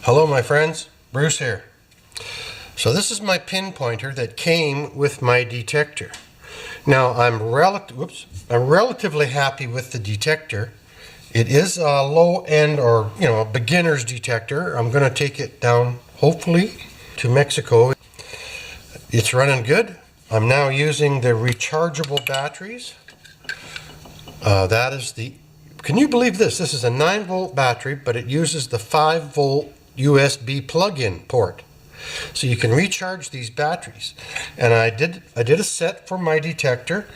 Hello my friends, Bruce here. So this is my pin pointer that came with my detector. Now I'm relatively happy with the detector. It is a low end or a beginner's detector. I'm going to take it down hopefully to Mexico. It's running good. I'm now using the rechargeable batteries. Can you believe this? This is a 9-volt battery, but it uses the 5-volt USB plug-in port. So you can recharge these batteries. And I did a set for my detector.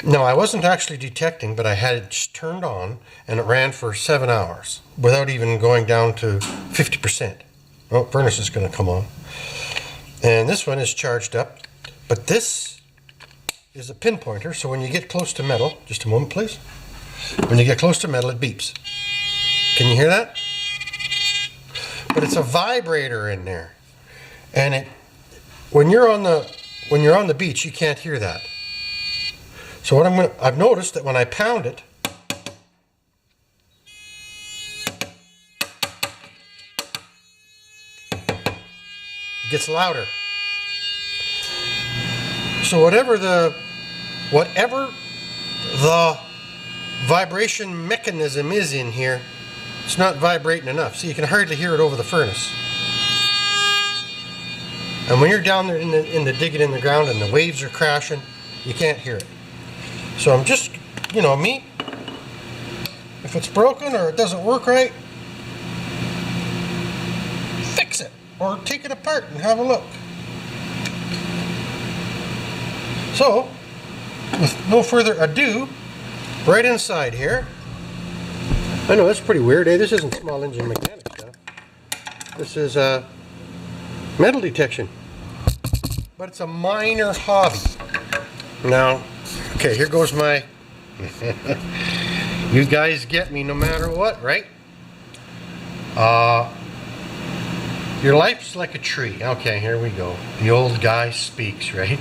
No, I wasn't actually detecting, but I had it just turned on and it ran for 7 hours without even going down to 50%. Oh, furnace is going to come on. And this one is charged up, but this is a pin pointer, so when you get close to metal, just a moment please. When you get close to metal, it beeps. Can you hear that? But it's a vibrator in there, and when you're on the beach, you can't hear that. So I've noticed that when I pound it, it gets louder. So whatever the vibration mechanism is in here, it's not vibrating enough, so you can hardly hear it over the furnace. And when you're down there in the digging in the ground and the waves are crashing, you can't hear it. So I'm just, me, if it's broken or it doesn't work right, fix it or take it apart and have a look. So, with no further ado, right inside here, I know that's pretty weird, eh? This isn't small engine mechanic stuff. This is metal detection. But it's a minor hobby. Now, okay, here goes my... You guys get me no matter what, right? Your life's like a tree. Okay, here we go. The old guy speaks, right?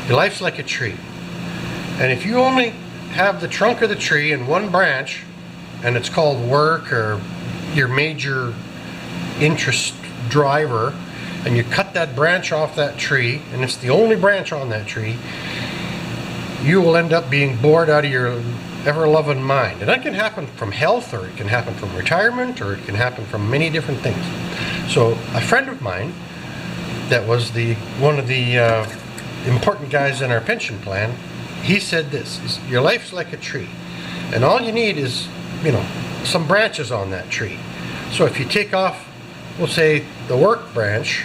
Your life's like a tree. And if you only have the trunk of the tree and one branch, and it's called work or your major interest driver, and you cut that branch off that tree, and it's the only branch on that tree, you will end up being bored out of your ever-loving mind. And that can happen from health, or it can happen from retirement, or it can happen from many different things. So a friend of mine that was one of the important guys in our pension plan, he said this: your life's like a tree, and all you need is some branches on that tree. So if you take off, we'll say, the work branch,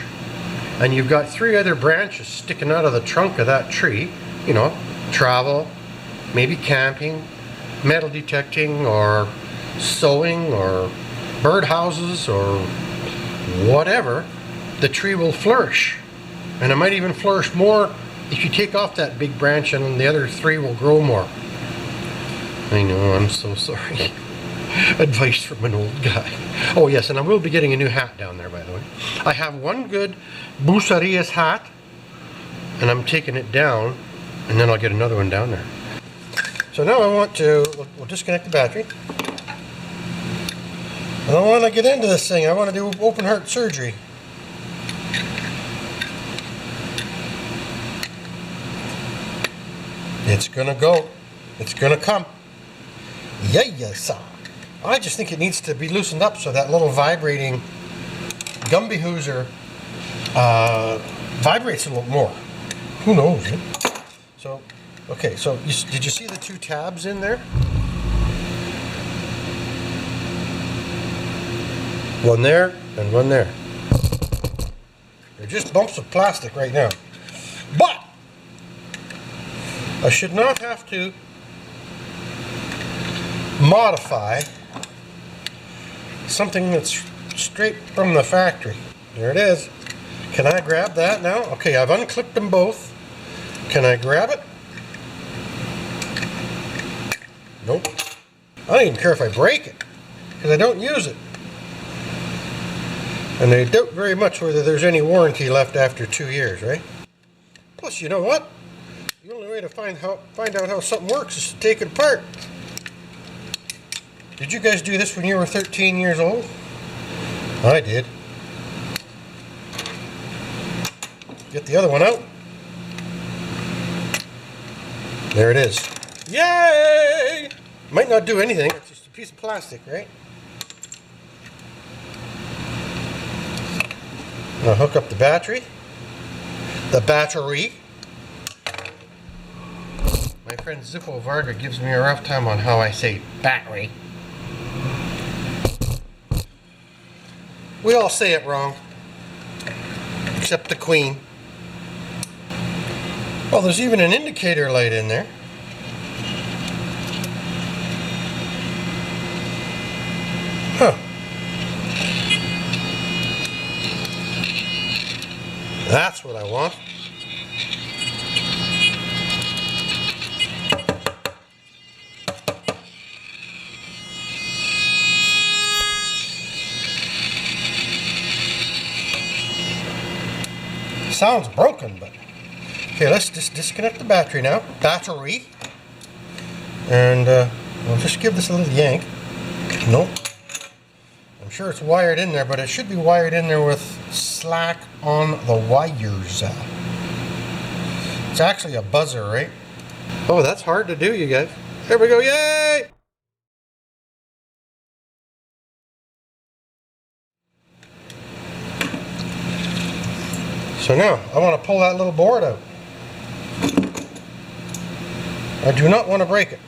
and you've got 3 other branches sticking out of the trunk of that tree, travel, maybe camping, metal detecting, or sewing, or birdhouses, or whatever, the tree will flourish. And it might even flourish more if you take off that big branch, and the other 3 will grow more. I know, I'm so sorry. Advice from an old guy. Oh yes, and I will be getting a new hat down there, by the way. I have one good Bucerias hat, and I'm taking it down, and then I'll get another one down there. So now we'll disconnect the battery. I don't want to get into this thing. I want to do open heart surgery. It's gonna go. It's gonna come. Yeah, yes. I just think it needs to be loosened up so that little vibrating Gumby Hooser vibrates a little more. Who knows? Eh? So, okay. So did you see the 2 tabs in there? One there and one there. They're just bumps of plastic right now. But I should not have to modify something that's straight from the factory. There it is. Can I grab that now? Okay, I've unclipped them both. Can I grab it? Nope. I don't even care if I break it, because I don't use it. And I doubt very much whether there's any warranty left after 2 years, right? Plus, you know what? The only way to find out how something works is to take it apart. Did you guys do this when you were 13 years old? I did. get the other one out. There it is. Yay! Might not do anything. It's just a piece of plastic, right? I'll hook up the battery. The battery. My friend Zippo Varga gives me a rough time on how I say battery. We all say it wrong. Except the Queen. Oh, there's even an indicator light in there. Huh. That's what I want. Sounds broken, but okay, let's just disconnect the battery now. Battery. And we'll just give this a little yank. Nope. I'm sure it's wired in there, but it should be wired in there with slack on the wires. It's actually a buzzer, right? Oh, that's hard to do, you guys. There we go, yay! So now, I want to pull that little board out. I do not want to break it.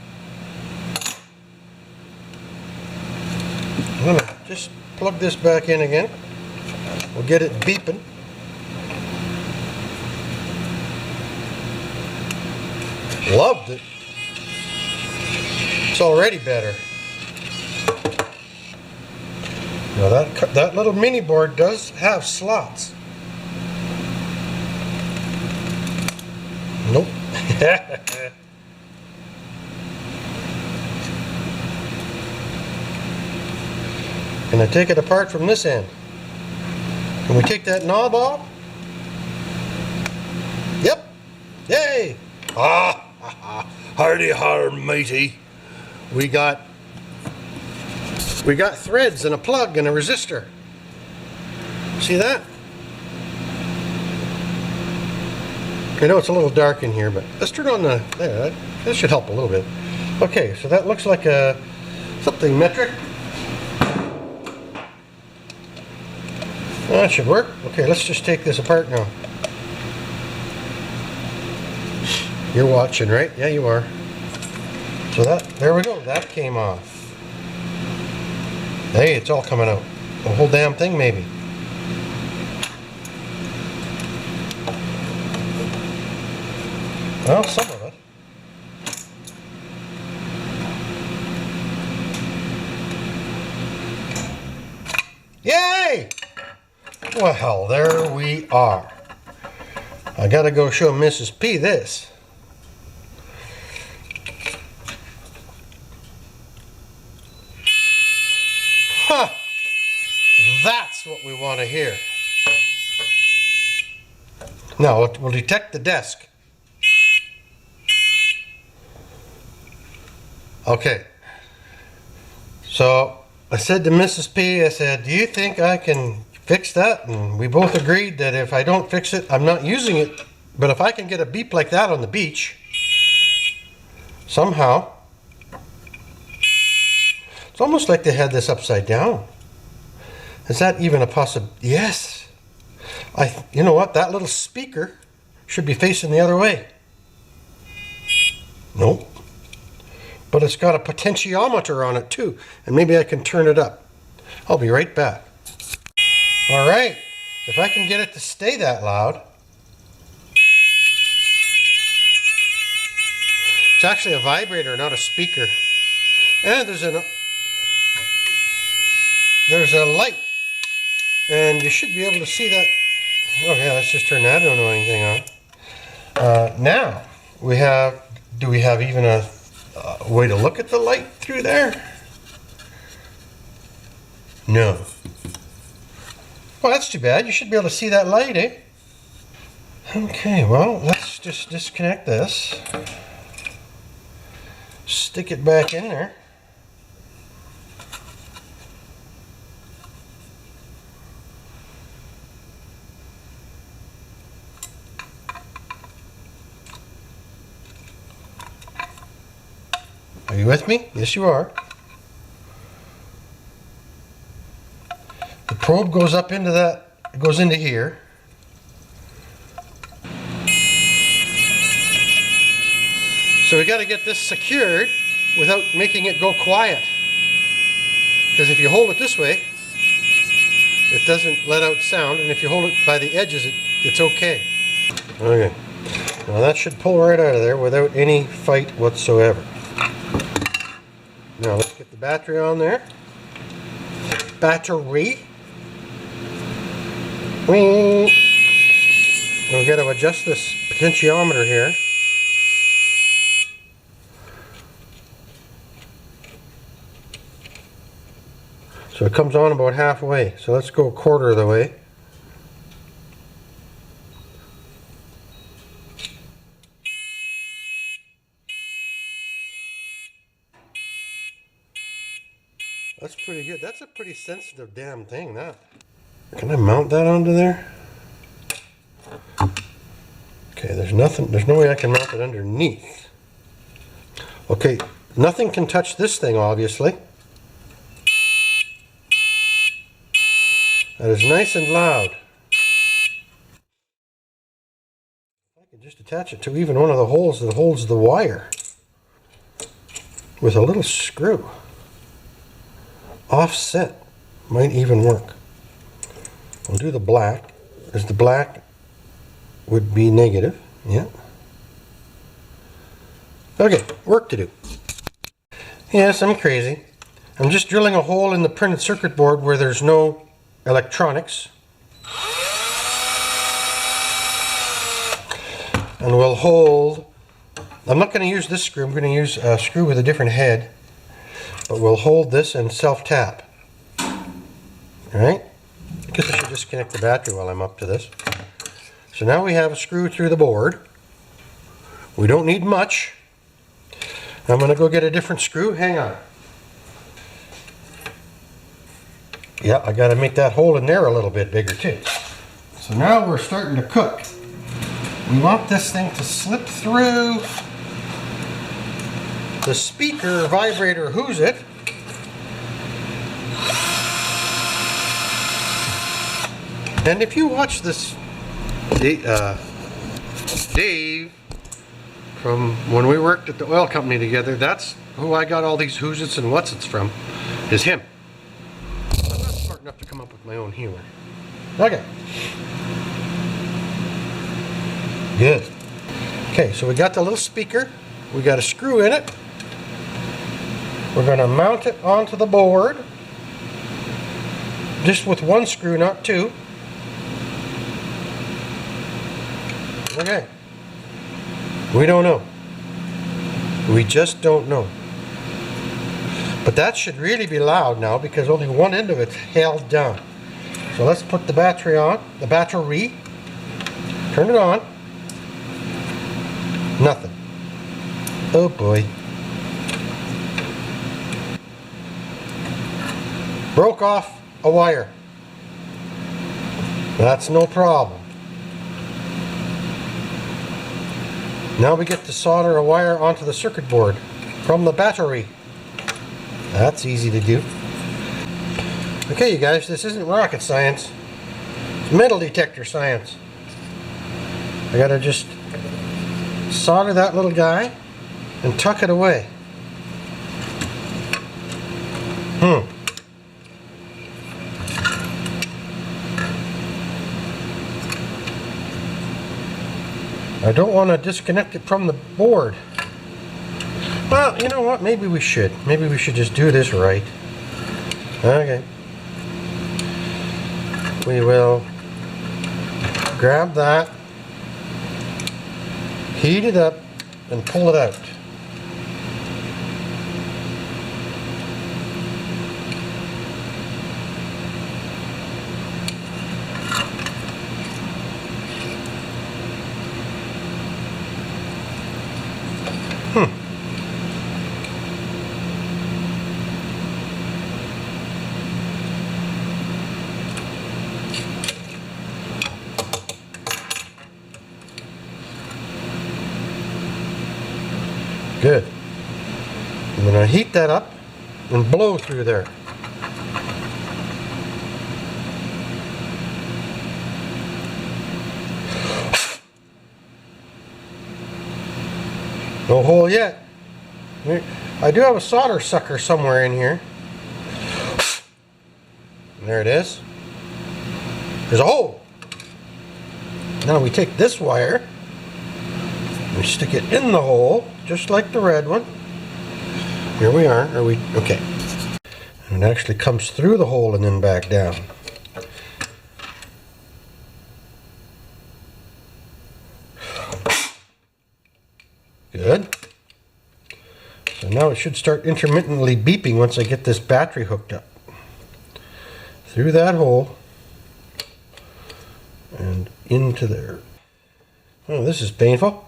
I'm going to just plug this back in again. We'll get it beeping. Loved it. It's already better. Now that little mini board does have slots. Nope. Can I take it apart from this end? Can we take that knob off? Yep. Yay! Hardy har, matey. We got threads and a plug and a resistor. See that? I know it's a little dark in here, but let's turn on the, there, that should help a little bit. Okay, so that looks like something metric. That should work. Okay, let's just take this apart now. You're watching, right? Yeah, you are. So there we go, that came off. Hey, it's all coming out. The whole damn thing, maybe. Well, some of it. Yay! Well, there we are. I gotta go show Mrs. P this. Huh! That's what we want to hear. Now, we'll detect the desk. Okay, so I said to Mrs. P, I said, do you think I can fix that? And we both agreed that if I don't fix it, I'm not using it. But if I can get a beep like that on the beach, somehow, it's almost like they had this upside down. Is that even a possibility? Yes. You know what? That little speaker should be facing the other way. Nope. But it's got a potentiometer on it too, and maybe I can turn it up. I'll be right back. All right, if I can get it to stay that loud. It's actually a vibrator, not a speaker. And there's a light, and you should be able to see that. Okay, let's just turn that. I don't know anything on. Now we have. Do we have even a way to look at the light through there? No. Well, that's too bad. You should be able to see that light, eh? Okay, well, let's just disconnect this. Stick it back in there. you with me? Yes, you are. The probe goes up into that, it goes into here. So we got to get this secured without making it go quiet. Because if you hold it this way, it doesn't let out sound, and if you hold it by the edges, it's okay. Okay. Now that should pull right out of there without any fight whatsoever. Now let's get the battery on there. Battery. We've got to adjust this potentiometer here. So it comes on about halfway. So let's go a quarter of the way. That's pretty good. That's a pretty sensitive damn thing, that. Can I mount that onto there? Okay, there's no way I can mount it underneath. Okay, nothing can touch this thing, obviously. That is nice and loud. I can just attach it to even one of the holes that holds the wire with a little screw. Offset might even work. We'll do the black, as the black would be negative. Yeah. Okay, work to do. Yes, I'm crazy. I'm just drilling a hole in the printed circuit board where there's no electronics. And we'll hold, I'm not going to use this screw, I'm going to use a screw with a different head. But we'll hold this and self-tap. Alright? I guess I should disconnect the battery while I'm up to this. So now we have a screw through the board. We don't need much. I'm going to go get a different screw. Hang on. Yeah, I got to make that hole in there a little bit bigger too. So now we're starting to cook. We want this thing to slip through the speaker, vibrator, who's it? And if you watch this, Dave, from when we worked at the oil company together, that's who I got all these who's its and what's its from, is him. I'm not smart enough to come up with my own humor. Okay. Good. Okay, so we got the little speaker. We got a screw in it. We're going to mount it onto the board. Just with one screw, not two. Okay. We don't know. We just don't know. But that should really be loud now because only one end of it's held down. So let's put the battery on, the battery. Turn it on. Nothing. Oh boy. Broke off a wire. That's no problem. Now we get to solder a wire onto the circuit board from the battery. That's easy to do. Okay, you guys, this isn't rocket science. It's metal detector science. I gotta just solder that little guy and tuck it away. I don't want to disconnect it from the board. Well, you know what? Maybe we should. Maybe we should just do this right. Okay. We will grab that, heat it up, and pull it out. Good. I'm going heat that up and blow through there. No hole yet. I do have a solder sucker somewhere in here. There it is. There's a hole. Now we take this wire and we stick it in the hole, just like the red one. Here we are. Okay. And it actually comes through the hole and then back down. Good. So now it should start intermittently beeping once I get this battery hooked up. Through that hole and into there. Oh, this is painful.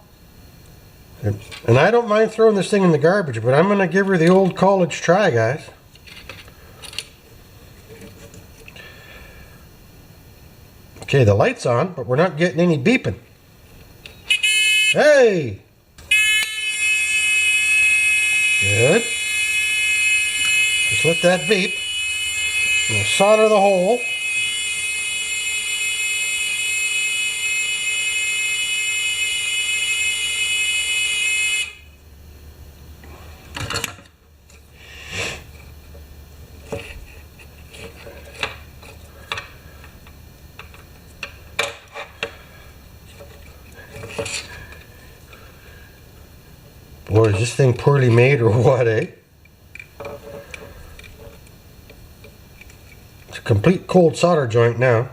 And I don't mind throwing this thing in the garbage, but I'm going to give her the old college try, guys. Okay, the light's on, but we're not getting any beeping. Hey! Good. Just let that beep. I'm going to solder the hole. Boy, is this thing poorly made or what, eh? It's a complete cold solder joint now.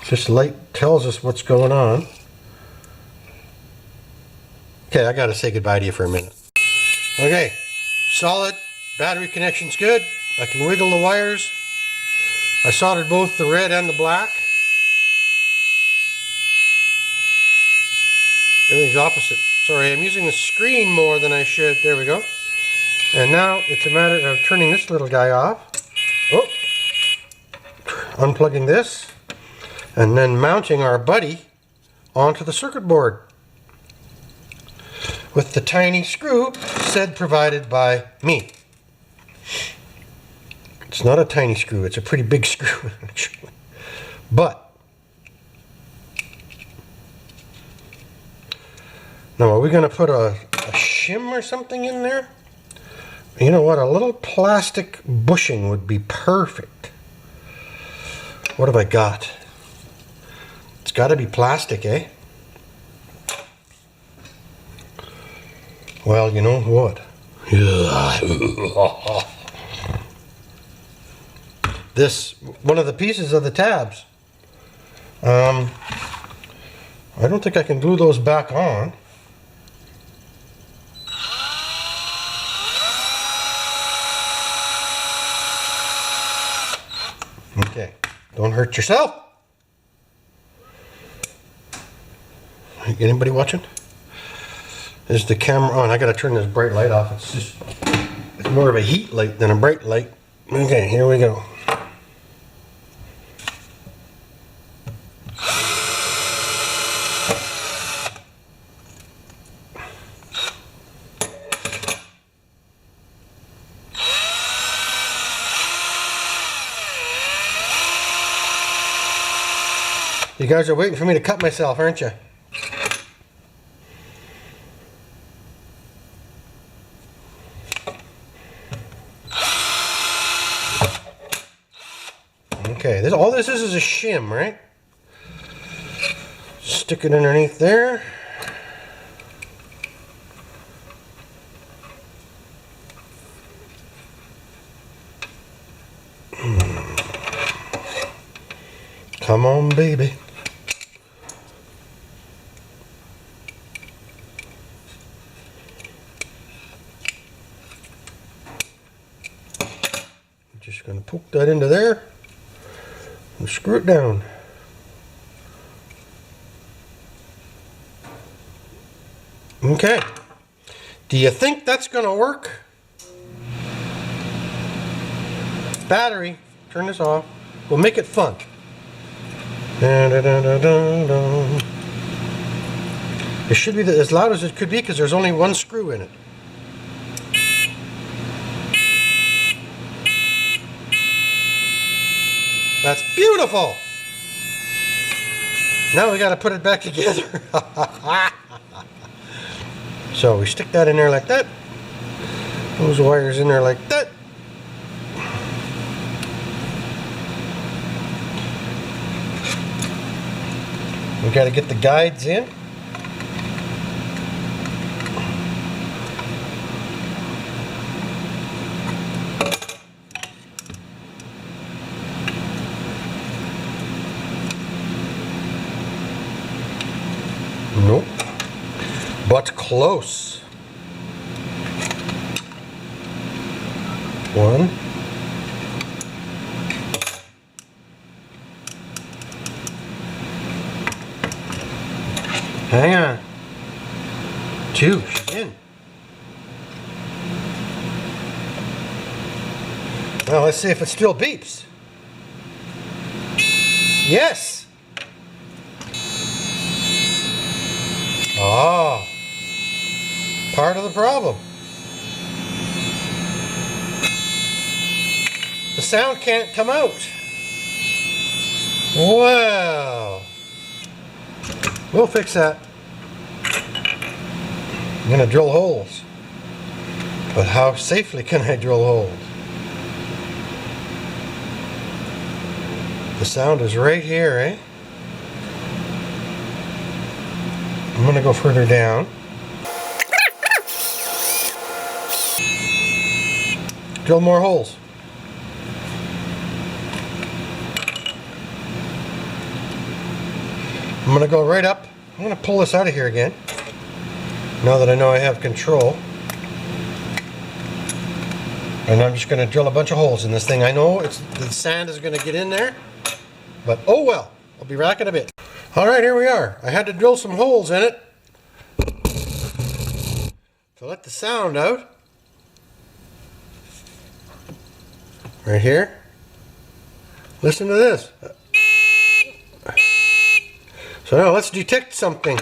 This light tells us what's going on. Okay, I gotta say goodbye to you for a minute. Okay, solid, battery connection's good. I can wiggle the wires. I soldered both the red and the black. Everything's opposite. Sorry, I'm using the screen more than I should. There we go. And now it's a matter of turning this little guy off. Oh, unplugging this. And then mounting our buddy onto the circuit board. With the tiny screw said provided by me. It's not a tiny screw, it's a pretty big screw actually. But now, are we going to put a shim or something in there? You know what? A little plastic bushing would be perfect. What have I got? It's got to be plastic, eh? Well, you know what? This, one of the pieces of the tabs. I don't think I can glue those back on. Okay, don't hurt yourself. Anybody watching? Is the camera on? I gotta turn this bright light off. It's more of a heat light than a bright light. Okay, here we go. You guys are waiting for me to cut myself, aren't you? Okay, all this is a shim, right? Stick it underneath there. Come on, baby. Just going to poke that into there and screw it down. Okay. Do you think that's going to work? Battery. Turn this off. We'll make it fun. It should be as loud as it could be because there's only one screw in it. That's beautiful. Now we got to put it back together. So we stick that in there like that. Those wires in there like that. We got to get the guides in. Nope. But close. One. Hang on. Two. She's in. Now let's see if it still beeps. Yes. Ah. Part of the problem. The sound can't come out. Wow. We'll fix that. I'm going to drill holes. But how safely can I drill holes? The sound is right here, eh? I'm going to go further down. Drill more holes. I'm going to go right up. I'm going to pull this out of here again. Now that I know I have control. And I'm just going to drill a bunch of holes in this thing. I know the sand is going to get in there. But oh well. I'll be back in a bit. Alright, here we are. I had to drill some holes in it to let the sound out. Right here. Listen to this. So now let's detect something.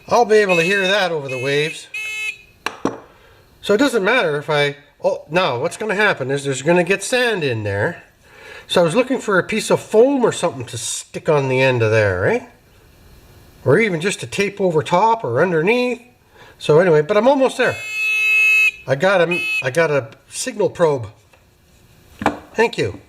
I'll be able to hear that over the waves. So it doesn't matter if now what's going to happen is there's going to get sand in there. So I was looking for a piece of foam or something to stick on the end of there, right? Or even just to tape over top or underneath. So anyway, but I'm almost there. I got a signal probe. Thank you.